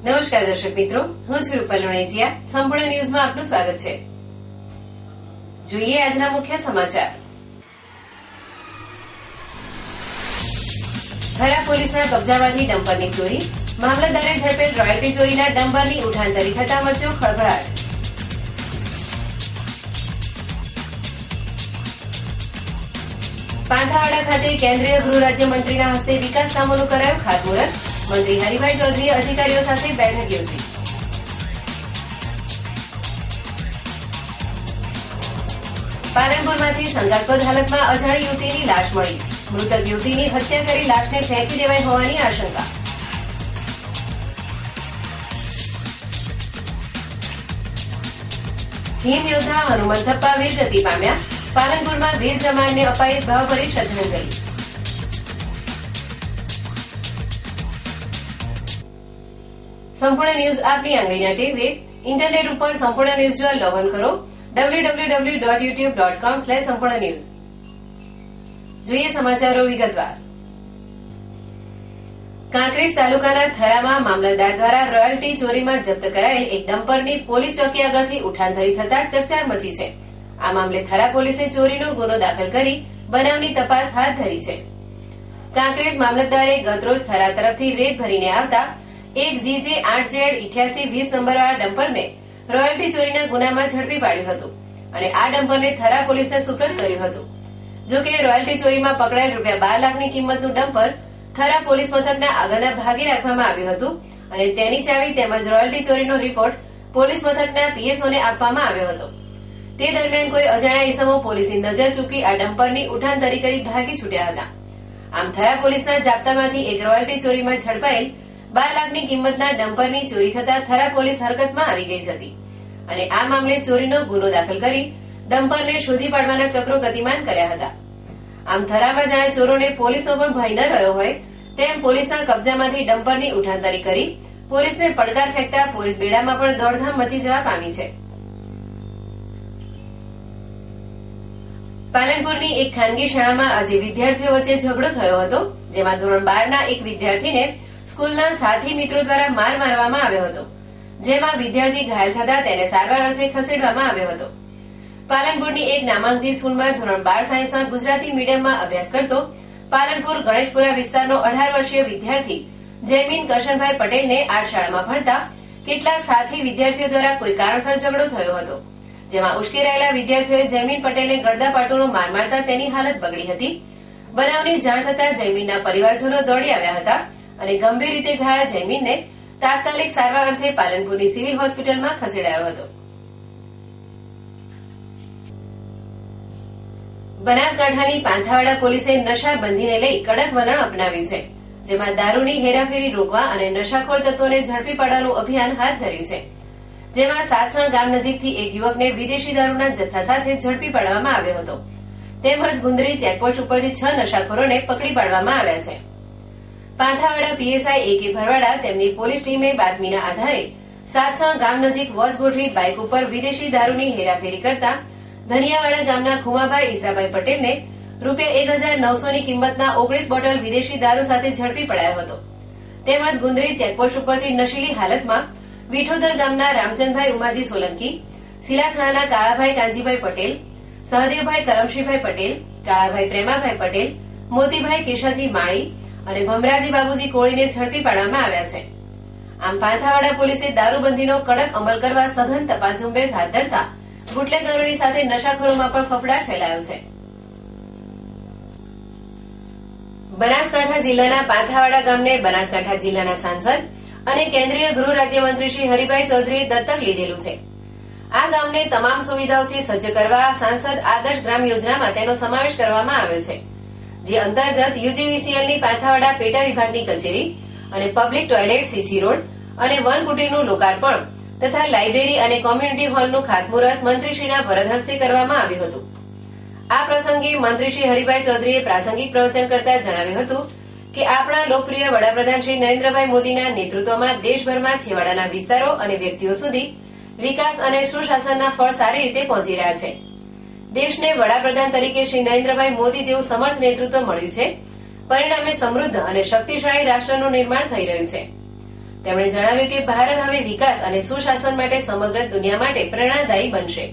નમસ્કાર દર્શક મિત્રો, હું છું રૂપલ લોણેજીયા. સંપૂર્ણ ન્યૂઝમાં આપનું સ્વાગત છે. જોઈએ આજના મુખ્ય સમાચાર. થરા પોલીસના કબજામાંથી ડમ્પરની ચોરી, મામલતદારે ઝડપેલ રોયલ્ટી ચોરીના ડમ્પરની ઉઠાંતરી થતા મચ્યો ખળભળાટ. પાંથાવાડા ખાતે કેન્દ્રીય ગૃહ રાજ્યમંત્રીના હસ્તે વિકાસ કામોનું કરાયું ખાતમુહૂર્ત. મંત્રી હરિભાઈ ચૌધરીએ અધિકારીઓ સાથે બેઠક યોજી. પાલનપુરમાંથી શંકાસ્પદ હાલતમાં અજાણી યુવતીની લાશ મળી. મૃતક યુવતીની હત્યા કરી લાશને ફેંકી દેવાઈ હોવાની આશંકા. હિમ યોદ્ધા હનુમંત થપ્પા વીરગતિ પામ્યા. પાલનપુરમાં વીર જવાનને અપાઈ ભાવભરી શ્રદ્ધાંજલિ. સંપૂર્ણ ન્યૂઝ આપની આંગળીના ટેરવે ઇન્ટરનેટ ઉપર સંપૂર્ણ ન્યૂઝ જોવા લોગઇન કરો www.youtube.com/સંપૂર્ણ ન્યૂઝ. જોઈએ સમાચારો વિગતવાર. કાંકરેજ તાલુકાના થરામાં મામલતદાર દ્વારા રોયલ્ટી ચોરીમાં જપ્ત કરાયેલ એક ડમ્પરની પોલીસ ચોકી આગળથી ઉઠાંતરી થતા ચકચાર મચી છે. આ મામલે થરા પોલીસે ચોરીનો ગુનો દાખલ કરી બનાવની તપાસ હાથ ધરી છે. કાંકરેજ મામલતદારે ગતરોજ થરા તરફથી રેત ભરીને આવતા એક GJ 8Z8820 નંબરવાળા ડમ્પરને રોયલ્ટી ચોરીના ગુનામાં ઝડપી પાડ્યું હતું અને આ ડમ્પરને થરા પોલીસને સુપ્રત કર્યું હતું. જો કે રોયલ્ટી ચોરીમાં પકડાયેલ ₹2 લાખની કિંમતનું ડમ્પર થરા પોલીસ મથકના આગળના ભાગે રાખવામાં આવ્યું હતું અને તેની ચાવી તેમજ રોયલ્ટી ચોરીનો રિપોર્ટ પોલીસ મથકના PSOને આપવામાં આવ્યો હતો. તે દરમિયાન કોઈ અજાણ્યા ઈસમો પોલીસની નજર ચૂકી આ ડમ્પરની ઉઠાંતરી કરી ભાગી છૂટ્યા હતા. આમ થરા પોલીસના જાપ્તામાંથી એક રોયલ્ટી ચોરીમાં ઝડપાયેલ ₹12 લાખની કિંમતના ડમ્પરની ચોરી થતા થરા પોલીસ હરકતમાં આવી ગઈ હતી અને આ મામલે ચોરીનો ગુનો દાખલ કરી ડમ્પરને શોધી પાડવાના ચક્રો ગતિમાન કર્યા હતા. આમ થરામાં જાણે ચોરોને પોલીસનો પણ ભય ન રહ્યો હોય તેમ પોલીસના કબજામાંથી ડમ્પરની ઉઠાંતરી કરી પોલીસને પડકાર ફેંકતા પોલીસ બેડામાં પણ દોડધામ મચી જવા પામી છે. પાલનપુરની એક ખાનગી શાળામાં આજે વિદ્યાર્થીઓ વચ્ચે ઝઘડો થયો હતો, જેમાં ધોરણ 12ના એક વિદ્યાર્થીને સ્કૂલના સાથી મિત્રો દ્વારા માર મારવામાં આવ્યો હતો, જેમાં વિદ્યાર્થી ઘાયલ થતા તેને સારવાર અર્થે ખસેડવામાં આવ્યો હતો. પાલનપુરની એક નામાંકિત સ્કૂલમાં ધોરણ 12 સાયન્સના ગુજરાતી મીડિયમમાં અભ્યાસ કરતો પાલનપુર ગણેશપુરા વિસ્તારનો 18 વર્ષીય વિદ્યાર્થી જયમીન કરશનભાઈ પટેલને આ શાળામાં ભણતા કેટલાક સાથી વિદ્યાર્થીઓ દ્વારા કોઈ કારણસર ઝઘડો થયો હતો, જેમાં ઉશ્કેરાયેલા વિદ્યાર્થીઓએ જયમીન પટેલને ગળદાપાટુનો માર મારતા તેની હાલત બગડી હતી. બનાવની જાણ થતા જયમીનના પરિવારજનો દોડી આવ્યા હતા અને ગંભીર રીતે ઘાયલ જયમીનને તાત્કાલિક સારવાર અર્થે પાલનપુરની સિવિલ હોસ્પિટલમાં ખસેડાયો હતો. બનાસકાંઠાની પાંથાવાડા પોલીસે નશાબંધીને લઈ કડક વલણ અપનાવ્યું છે, જેમાં દારૂની હેરાફેરી રોકવા અને નશાખોર તત્વોને ઝડપી પાડવાનું અભિયાન હાથ ધર્યું છે, જેમાં સાતસણ ગામ નજીકથી એક યુવકને વિદેશી દારૂના જથ્થા સાથે ઝડપી પાડવામાં આવ્યો હતો, તેમજ ગુંદરી ચેકપોસ્ટ ઉપરથી 6 નશાખોરોને પકડી પાડવામાં આવ્યા છે. પાંથાવાડા PSI AK ભરવાડા તેમની પોલીસ ટીમે બાતમીના આધારે સાતસણ ગામ નજીક વોચ ગોઠવી બાઇક ઉપર વિદેશી દારૂની હેરાફેરી કરતા ધનિયાવાડા ગામના ખુમાભાઈ ઈસરાભાઈ પટેલને ₹1900ની કિંમતના 19 બોટલ વિદેશી દારૂ સાથે ઝડપી પડાયો હતો. તેમજ ગુંદરી ચેકપોસ્ટ ઉપરથી નશીલી હાલતમાં વિઠોદર ગામના રામચંદભાઈ ઉમાજી સોલંકી, સિલાસણાના કાળાભાઈ કાંજીભાઈ પટેલ, સહદેવભાઈ કરમશીભાઈ પટેલ, કાળાભાઈ પ્રેમાભાઈ પટેલ, મોતીભાઈ કેશાજી માળી અને ભમરાજી બાબુજી કોળીને ઝડપી પાડવામાં આવ્યા છે. આમ પાંથાવાડા પોલીસે દારૂબંધીનો કડક અમલ કરવા સઘન તપાસ ઝુંબેશ હાથ ધરતા બુટલેગરોની સાથે નશાખોરોમાં પણ ફફડાટ ફેલાયો છે. બનાસકાંઠા જિલ્લાના પાંથાવાડા ગામને બનાસકાંઠા જિલ્લાના સાંસદ અને કેન્દ્રીય ગૃહ રાજ્યમંત્રી શ્રી હરિભાઈ ચૌધરીએ દત્તક લીધેલું છે. આ ગામને તમામ સુવિધાઓથી સજ્જ કરવા સાંસદ આદર્શ ગ્રામ યોજનામાં તેનો સમાવેશ કરવામાં આવ્યો છે, જે અંતર્ગત UGVCLની પાંથાવાડા પેટા વિભાગની કચેરી અને પબ્લિક ટોયલેટ CC રોડ અને વન કુટીરનું લોકાર્પણ તથા લાઇબ્રેરી અને કોમ્યુનિટી હોલનું ખાતમુહૂર્ત મંત્રીશ્રીના વરદ હસ્તે કરવામાં આવ્યું હતું. આ પ્રસંગે મંત્રી શ્રી હરિભાઈ ચૌધરીએ પ્રાસંગિક પ્રવચન કરતા જણાવ્યું હતું કે આપણા લોકપ્રિય વડાપ્રધાન શ્રી નરેન્દ્રભાઈ મોદીના નેતૃત્વમાં દેશભરમાં છેવાડાના વિસ્તારો અને વ્યક્તિઓ સુધી વિકાસ અને સુશાસનના ફળ સારી રીતે પહોંચી રહ્યા છે. દેશને વડાપ્રધાન તરીકે શ્રી નરેન્દ્રભાઈ મોદી જેવું સમર્થ નેતૃત્વ મળ્યું છે. પરિણામે સમૃદ્ધ અને શક્તિશાળી રાષ્ટ્રનું નિર્માણ થઈ રહ્યું છે. તેમણે જણાવ્યું કે ભારત હવે વિકાસ અને સુશાસન માટે સમગ્ર દુનિયા માટે પ્રેરણાદાયી બનશે.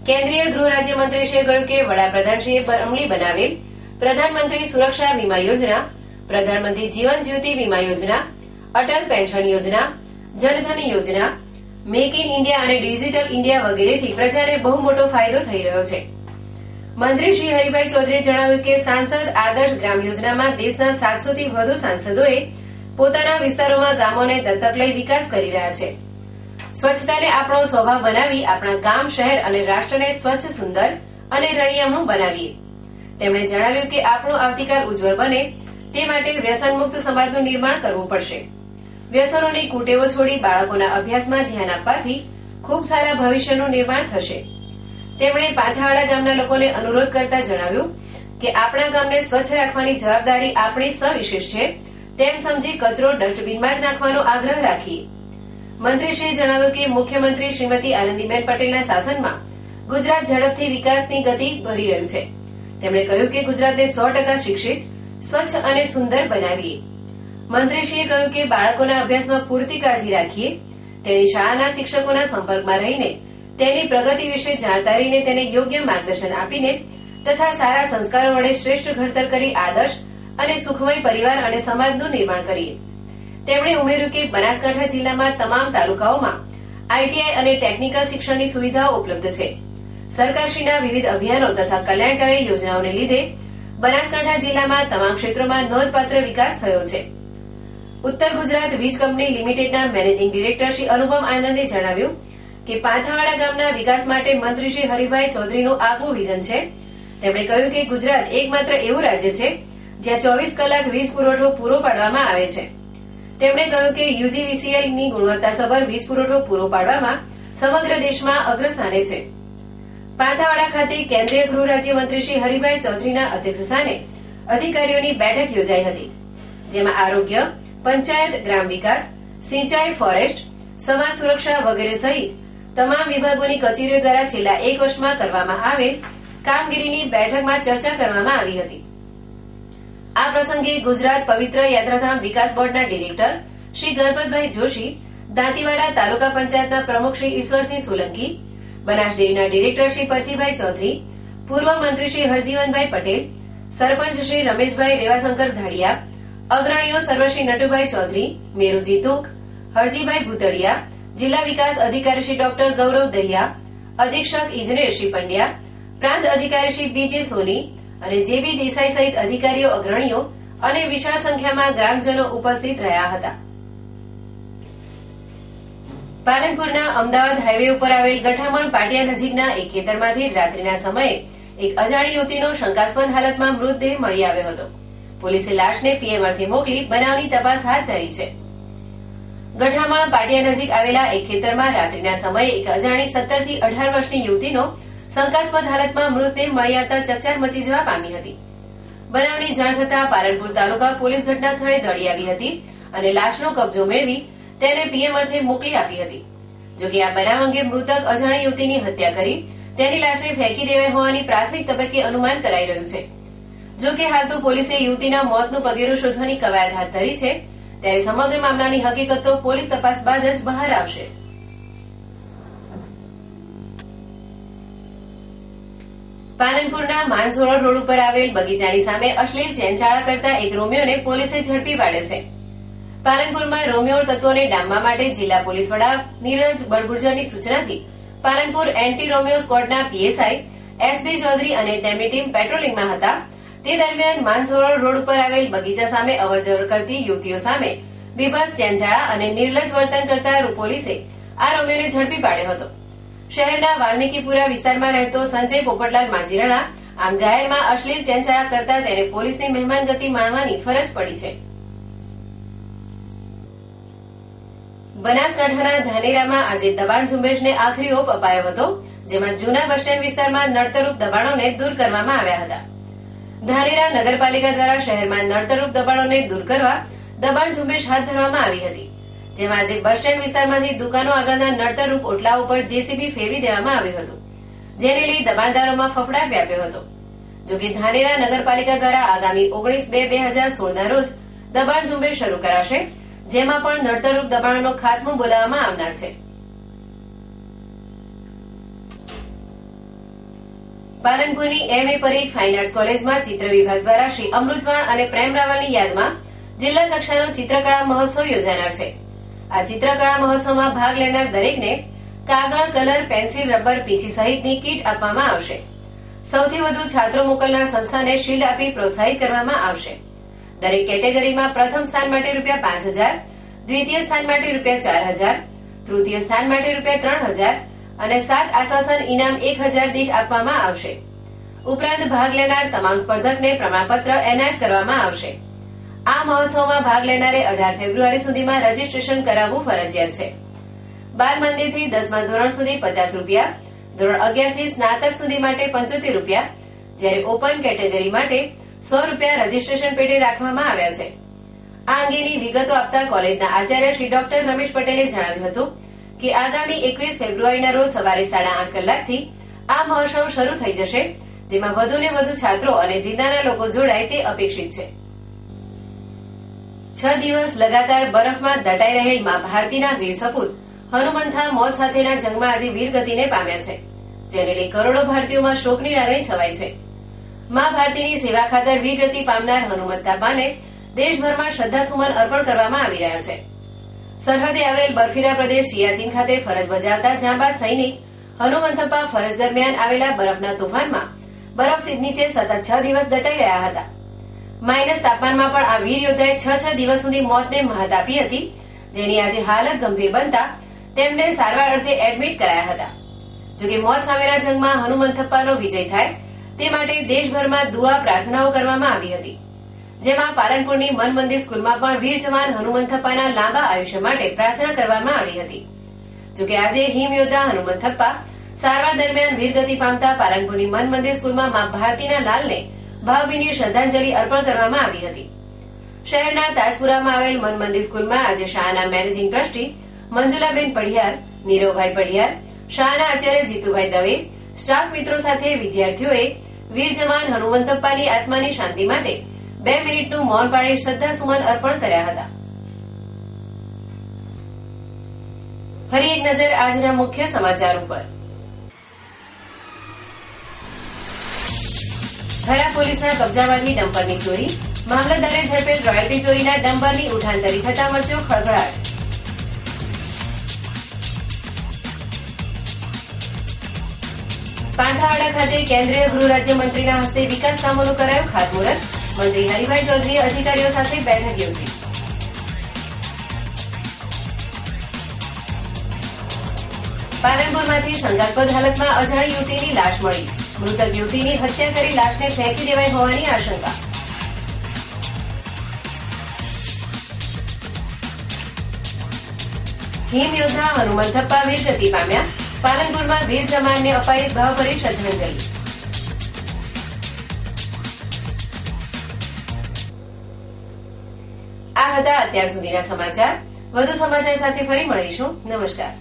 કેન્દ્રીય ગૃહ રાજ્યમંત્રીશ્રીએ કહ્યું કે વડાપ્રધાનશ્રીએ અમલી બનાવેલ પ્રધાનમંત્રી સુરક્ષા વીમા યોજના, પ્રધાનમંત્રી જીવન જ્યોતિ વીમા યોજના, અટલ પેન્શન યોજના, જનધન યોજના, મેક ઇન ઇન્ડિયા અને ડિજિટલ ઇન્ડિયા વગેરેથી પ્રજાને બહુ મોટો ફાયદો થઈ રહ્યો છે. મંત્રી શ્રી હરિભાઈ ચૌધરીએ જણાવ્યું કે સાંસદ આદર્શ ગ્રામ યોજનામાં દેશના 700 થી વધુ સાંસદોએ પોતાના વિસ્તારોમાં ગામોને દત્તક લઈ વિકાસ કરી રહ્યા છે. સ્વચ્છતાને આપણો સ્વભાવ બનાવી આપણા ગામ, શહેર અને રાષ્ટ્રને સ્વચ્છ, સુંદર અને રળિયામણું બનાવીએ. તેમણે જણાવ્યું કે આપણો આવતીકાલ ઉજ્જવળ બને તે માટે વ્યસનમુક્ત સમાજનું નિર્માણ કરવું પડશે. વ્યસનોની કુટેવો છોડી બાળકોના અભ્યાસમાં ધ્યાન આપવાથી ખૂબ સારા ભવિષ્યનું નિર્માણ થશે. તેમણે પાંથાવાડા ગામના લોકોને અનુરોધ કરતા જણાવ્યું કે આપણા ગામને સ્વચ્છ રાખવાની જવાબદારી આપણી સવિશેષ છે તેમ સમજી કચરો ડસ્ટબિનમાં જ નાખવાનો આગ્રહ રાખીએ. મંત્રીશ્રીએ જણાવ્યું કે મુખ્યમંત્રી શ્રીમતી આનંદીબેન પટેલના શાસનમાં ગુજરાત ઝડપથી વિકાસની ગતિ ભરી રહ્યું છે. તેમણે કહ્યું કે ગુજરાતને 100% શિક્ષિત, સ્વચ્છ અને સુંદર બનાવીએ. મંત્રીશ્રીએ કહ્યું કે બાળકોના અભ્યાસમાં પૂરતી કાળજી રાખીએ, તેની શાળાના શિક્ષકોના સંપર્કમાં રહીને તેની પ્રગતિ વિશે જાણતા રહીને તેને યોગ્ય માર્ગદર્શન આપીને તથા સારા સંસ્કારો વડે શ્રેષ્ઠ ઘડતર કરી આદર્શ અને સુખમય પરિવાર અને સમાજનું નિર્માણ કરીએ. તેમણે ઉમેર્યું કે બનાસકાંઠા જિલ્લામાં તમામ તાલુકાઓમાં આઈટીઆઈ અને ટેકનિકલ શિક્ષણની સુવિધાઓ ઉપલબ્ધ છે. સરકારશ્રીના વિવિધ અભિયાનો તથા કલ્યાણકારી યોજનાઓને લીધે બનાસકાંઠા જિલ્લામાં તમામ ક્ષેત્રોમાં નોંધપાત્ર વિકાસ થયો છે. ઉત્તર ગુજરાત વીજ કંપની લિમિટેડના મેનેજિંગ ડિરેક્ટર શ્રી અનુપમ આનંદે જણાવ્યું કે પાંથાવાડા ગામના વિકાસ માટે મંત્રી શ્રી હરિભાઈ ચૌધરીનું આગવું વિઝન છે. તેમણે કહ્યું કે ગુજરાત એકમાત્ર એવું રાજ્ય છે જ્યાં 24 કલાક વીજ પુરવઠો પૂરો પાડવામાં આવે છે. તેમણે કહ્યું કે યુજીવીસીએલની ગુણવત્તાસભર વીજ પુરવઠો પૂરો પાડવામાં સમગ્ર દેશમાં અગ્રસ્થાને છે. પાંથાવાડા ખાતે કેન્દ્રીય ગૃહ રાજ્યમંત્રી શ્રી હરિભાઈ ચૌધરીના અધ્યક્ષસ્થાને અધિકારીઓની બેઠક યોજાઈ હતી, જેમાં આરોગ્ય, પંચાયત, ગ્રામ વિકાસ, સિંચાઈ, ફોરેસ્ટ, સમાજ સુરક્ષા વગેરે સહિત તમામ વિભાગોની કચેરીઓ દ્વારા છેલ્લા 1 વર્ષમાં કરવામાં આવેલ કામગીરીની બેઠકમાં ચર્ચા કરવામાં આવી હતી. આ પ્રસંગે ગુજરાત પવિત્ર યાત્રાધામ વિકાસ બોર્ડના ડિરેક્ટર શ્રી ગણપતભાઈ જોશી, દાંતીવાડા તાલુકા પંચાયતના પ્રમુખ શ્રી ઈશ્વરસિંહ સોલંકી, બનાસ ડેરીના ડિરેક્ટર શ્રી પરથીભાઈ ચૌધરી, પૂર્વ મંત્રી શ્રી હરજીવનભાઈ પટેલ, સરપંચ શ્રી રમેશભાઈ રેવાશંકર ધાડિયા, અગ્રણીઓ સર્વશ્રી નટુભાઈ ચૌધરી, મેરુજી ધુક, હરજીભાઈ ભૂતડિયા, જિલ્લા વિકાસ અધિકારી શ્રી ડોક્ટર ગૌરવ દહિયા, અધિક્ષક ઇજનેર શ્રી પંડ્યા, પ્રાંત અધિકારી શ્રી બીજે સોની અને જેબી દેસાઈ સહિત અધિકારીઓ, અગ્રણીઓ અને વિશાળ સંખ્યામાં ગ્રામજનો ઉપસ્થિત રહ્યા હતા. પાલનપુરના અમદાવાદ હાઈવે ઉપર આવેલ ગઠામણ પાટિયા નજીકના એક ખેતરમાંથી રાત્રિના સમયે એક અજાણી યુવતીનો શંકાસ્પદ હાલતમાં મૃતદેહ મળી આવ્યો હતો. પોલીસે લાશને પીએમઆરથી મોકલી બનાવની તપાસ હાથ ધરી છે. ગઠામણ પાટિયા નજીક આવેલા એક ખેતરમાં રાત્રિના સમયે એક અજાણી 17 થી 18 વર્ષની યુવતીનો શંકાસ્પદ હાલતમાં મૃતદેહ મળી આવતા ચકચાર મચી જવા પામી હતી. બનાવની જાણ થતાં પાલનપુર તાલુકા પોલીસ ઘટના સ્થળે દોડી આવી હતી અને લાશનો કબજો મેળવી તેને પીએમઆરથી મોકલી આપી હતી. જોકે આ બનાવ અંગે મૃતક અજાણી યુવતીની હત્યા કરી તેની લાશને ફેંકી દેવાઈ હોવાની પ્રાથમિક તબક્કે અનુમાન કરાઈ રહ્યું છે. જોકે હાલ તો પોલીસે યુવતીના મોતનું પગેરું શોધવાની કવાયત હાથ ધરી છે, ત્યારે સમગ્ર મામલાની હકીકતો પોલીસ તપાસ બાદ જ બહાર આવશે. પાલનપુરના માનસરોવર રોડ ઉપર આવેલ બગીચાની સામે અશ્લીલ ચેનચાળા કરતા એક રોમિયોને પોલીસે ઝડપી પાડ્યો છે. પાલનપુરમાં રોમિયો તત્વોને ડામવા માટે જિલ્લા પોલીસ વડા નીરજ બળગુર્જરની સૂચનાથી પાલનપુર એન્ટી રોમિયો સ્ક્વોડના પીએસઆઈ એસબી ચૌધરી અને તેમની ટીમ પેટ્રોલિંગમાં હતા. તે દરમિયાન માનસરોવર રોડ ઉપર આવેલ બગીચા સામે અવરજવર કરતી યુવતીઓ સામે બીભત્સ ચેનચાળા અને નિર્લજ્જ વર્તન કરતા પોલીસે આ રોમિયોને ઝડપી પાડ્યો હતો. શહેરના વાલ્મીકીપુરા વિસ્તારમાં રહેતો સંજય પોપટલાલ માજીરાણા આમ જાહેરમાં અશ્લીલ ચેનચાળા કરતા તેને પોલીસની મહેમાનગતિ માણવાની ફરજ પડી છે. બનાસકાંઠાના ધાનેરામાં આજે દબાણ ઝુંબેશને આખરી ઓપ અપાયો હતો, જેમાં જૂના બસ સ્ટેન્ડ વિસ્તારમાં નડતરરૂપ દબાણોને દૂર કરવામાં આવ્યા હતા. ધાનેરા નગરપાલિકા દ્વારા શહેરમાં નડતરરૂપ દબાણોને દૂર કરવા દબાણ ઝુંબેશ હાથ ધરવામાં આવી હતી, જેમાં આજે બસ સ્ટેન્ડ વિસ્તારમાંથી દુકાનો આગળના નડતરરૂપ ઓટલા ઉપર જેસીબી ફેરવી દેવામાં આવ્યું હતું, જેને લઈ દબાણદારોમાં ફફડાટ વ્યાપ્યો હતો. જોકે ધાનેરા નગરપાલિકા દ્વારા આગામી 19/2/2016 ના રોજ દબાણ ઝુંબેશ શરૂ કરાશે, જેમાં પણ નડતરરૂપ દબાણોનો ખાત્મો બોલાવવામાં આવનાર છે. પાલનપુરની MA પરીખ ફાઇન આર્ટ્સ કોલેજમાં ચિત્ર વિભાગ દ્વારા શ્રી અમૃતવાણ અને પ્રેમ રાવલની યાદમાં જિલ્લા કક્ષાનો ચિત્રકળા મહોત્સવ યોજાનાર છે. આ ચિત્રકળા મહોત્સવમાં ભાગ લેનાર દરેકને કાગળ, કલર, પેન્સિલ, રબર, પીંછી સહિતની કીટ આપવામાં આવશે. સૌથી વધુ છાત્રો મોકલનાર સંસ્થાને શિલ્ડ આપી પ્રોત્સાહિત કરવામાં આવશે. દરેક કેટેગરીમાં પ્રથમ સ્થાન માટે ₹5,000, દ્વિતીય સ્થાન માટે ₹4,000, તૃતીય સ્થાન માટે ₹3,000 અને 7 આશ્વાસન ઇનામ 1,000 દીઠ આપવામાં આવશે. ઉપરાંત ભાગ લેનાર તમામ સ્પર્ધકને પ્રમાણપત્ર એનાયત કરવામાં આવશે. આ મહોત્સવમાં ભાગ લેનારે 18 ફેબ્રુઆરી સુધીમાં રજીસ્ટ્રેશન કરાવવું ફરજિયાત છે. બાલ મંદિરથી 10મા ધોરણ સુધી ₹50, ધોરણ 11 થી સ્નાતક સુધી માટે ₹75, જ્યારે ઓપન કેટેગરી માટે ₹100 રજીસ્ટ્રેશન પેટે રાખવામાં આવ્યા છે. આ અંગેની વિગતો આપતા કોલેજના આચાર્ય શ્રી ડોક્ટર રમેશ પટેલે જણાવ્યું હતું કે આગામી 21 ફેબ્રુઆરીના રોજ સવારે 8:30 કલાકથી આ મહોત્સવ શરૂ થઈ જશે, જેમાં વધુને વધુ છાત્રો અને જિલ્લાના લોકો જોડાય તે અપેક્ષિત છે. 6 દિવસ લગાતાર બરફમાં દટાઈ રહેલ મા ભારતીના વીર સપૂત હનુમંથા મોત સાથેના જંગમાં આજે વીરગતિને પામ્યા છે, જેને લઈ કરોડો ભારતીયોમાં શોકની લાગણી છવાઈ છે. મા ભારતીની સેવા ખાતર વીરગતિ પામનાર હનુમંતાબાને દેશભરમાં શ્રદ્ધાસુમન અર્પણ કરવામાં આવી રહ્યા છે. સરહદે આવેલ બર્ફીલા પ્રદેશ સિયાચીન ખાતે ફરજ બજાવતા જાંબાદ સૈનિક હનુમંથપ્પા ફરજ દરમિયાન આવેલા બરફના તોફાનમાં બરફ નીચે સતત 6 દિવસ દટાઈ રહ્યા હતા. માઇનસ તાપમાનમાં પણ આ વીર યોદ્ધાએ 6 દિવસ સુધી મોતને મહાત આપી હતી, જેની આજે હાલત ગંભીર બનતા તેમને સારવાર અર્થે એડમિટ કરાયા હતા. જોકે મોત સામેના જંગમાં હનુમંથપ્પાનો વિજય થાય તે માટે દેશભરમાં દુઆ પ્રાર્થનાઓ કરવામાં આવી હતી, જેમાં પાલનપુરની મન મંદિર સ્કૂલમાં પણ વીર જવાન હનુમંથપ્પાના લાંબા આયુષ્ય માટે પ્રાર્થના કરવામાં આવી હતી. જોકે આજે હિમ યોદ્ધા હનુમંથપ્પા સારવાર દરમિયાન વીરગતિ પામતા પાલનપુરની મન મંદિર સ્કૂલમાં મા ભારતીના લાલને ભાવભીની શ્રદ્ધાંજલિ અર્પણ કરવામાં આવી હતી. શહેરના તાજપુરામાં આવેલ મન મંદિર સ્કૂલમાં આજે શાળાના મેનેજિંગ ટ્રસ્ટી મંજુલાબેન પઢિયાર, નીરવભાઈ પઢિયાર, શાળાના આચાર્ય જીતુભાઈ દવે, સ્ટાફ મિત્રો સાથે વિદ્યાર્થીઓએ વીર જવાન હનુમંથપ્પાની આત્માની શાંતિ માટે 2 મિનિટનું મૌન પાળી શ્રદ્ધાસુમન અર્પણ કર્યા હતા. ફરી એક નજર આજના મુખ્ય સમાચાર ઉપર. થરા પોલીસના કબજામાંથી ડમ્પરની ચોરી, મામલતદારે ઝડપેલ રોયલ્ટી ચોરીના ડમ્પરની ઉઠાંતરી થતા મચ્યો ખળભળાટ. પાંથાવાડા ખાતે કેન્દ્રીય ગૃહ રાજ્યમંત્રીના હસ્તે વિકાસ કામોનું કરાયું ખાતમુહૂર્ત. મંત્રી હરિભાઈ ચૌધરીએ અધિકારીઓ સાથે બેઠક યોજી. પાલનપુરમાંથી શંકાસ્પદ હાલતમાં અજાણી યુવતીની લાશ મળી. મૃતક યુવતીની હત્યા કરી લાશને ફેંકી દેવાઈ હોવાની આશંકા. હિમ યોદ્ધા હનુમંથપ્પા વીરગતિ પામ્યા. પાલનપુરમાં વીર જવાનને અપાઈ ભાવભરી શ્રદ્ધાંજલિ. આ હતા અત્યાર સુધીના સમાચાર. વધુ સમાચાર સાથે ફરી મળીશું. નમસ્કાર.